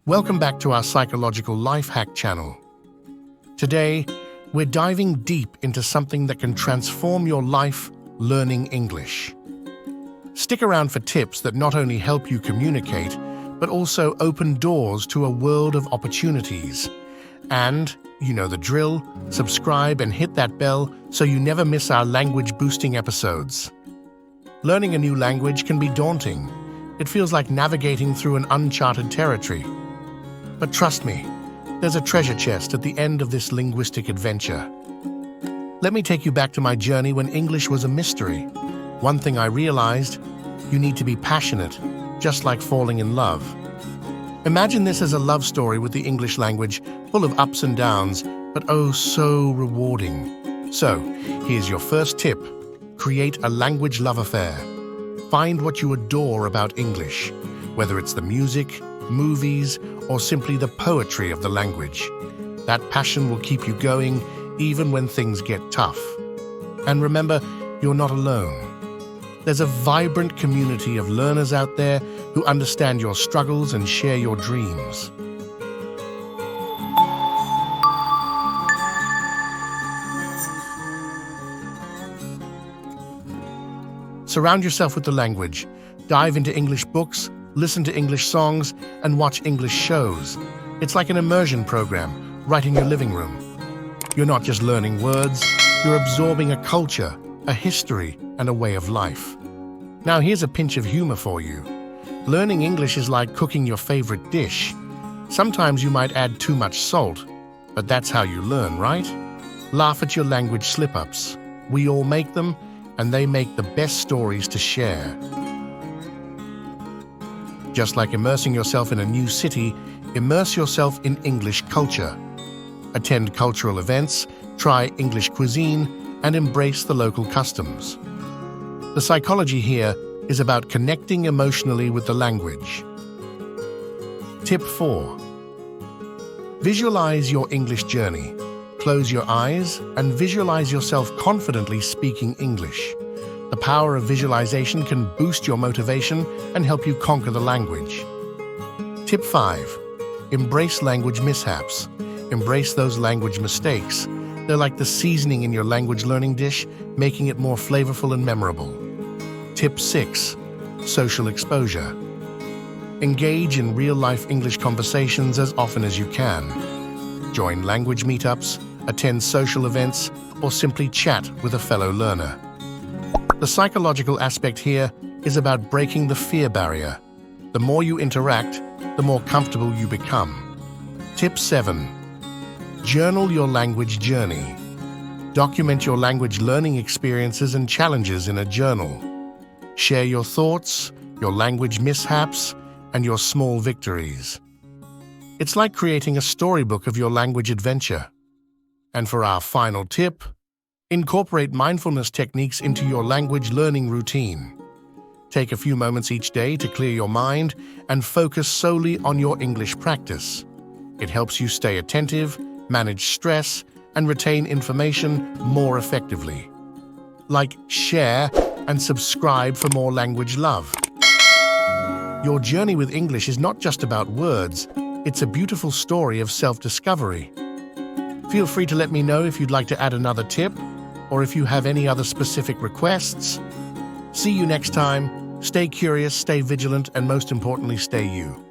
Welcome back to our Psychological Life Hack channel. Today, we're diving deep into something that can transform your life: learning English. Stick around for tips that not only help you communicate, but also open doors to a world of opportunities. And, you know the drill, subscribe and hit that bell so you never miss our language-boosting episodes. Learning a new language can be daunting. It feels like navigating through an uncharted territory. But trust me, there's a treasure chest at the end of this linguistic adventure. Let me take you back to my journey when English was a mystery. One thing I realized: you need to be passionate, just like falling in love. Imagine this as a love story with the English language, full of ups and downs, but oh so rewarding. So, here's your first tip: create a language love affair. Find what you adore about English, whether it's the music, movies, or simply the poetry of the language. That passion will keep you going even when things get tough. And remember, you're not alone. There's a vibrant community of learners out there who understand your struggles and share your dreams. Surround yourself with the language. Dive into English books, listen to English songs, and watch English shows. It's like an immersion program, right in your living room. You're not just learning words, you're absorbing a culture, a history, and a way of life. Now here's a pinch of humor for you. Learning English is like cooking your favorite dish. Sometimes you might add too much salt, but that's how you learn, right? Laugh at your language slip-ups. We all make them, and they make the best stories to share. Just like immersing yourself in a new city, immerse yourself in English culture. Attend cultural events, try English cuisine, and embrace the local customs. The psychology here is about connecting emotionally with the language. Tip 4. Visualize your English journey. Close your eyes and visualize yourself confidently speaking English. The power of visualization can boost your motivation and help you conquer the language. Tip 5. Embrace language mishaps. Embrace those language mistakes. They're like the seasoning in your language learning dish, making it more flavorful and memorable. Tip 6. Social exposure. Engage in real-life English conversations as often as you can. Join language meetups, attend social events, or simply chat with a fellow learner. The psychological aspect here is about breaking the fear barrier. The more you interact, the more comfortable you become. Tip 7. Journal your language journey. Document your language learning experiences and challenges in a journal. Share your thoughts, your language mishaps, and your small victories. It's like creating a storybook of your language adventure. And for our final tip, incorporate mindfulness techniques into your language learning routine. Take a few moments each day to clear your mind and focus solely on your English practice. It helps you stay attentive, manage stress, and retain information more effectively. Like, share, and subscribe for more language love. Your journey with English is not just about words, it's a beautiful story of self-discovery. Feel free to let me know if you'd like to add another tip, or if you have any other specific requests. See you next time. Stay curious, stay vigilant, and most importantly, stay you.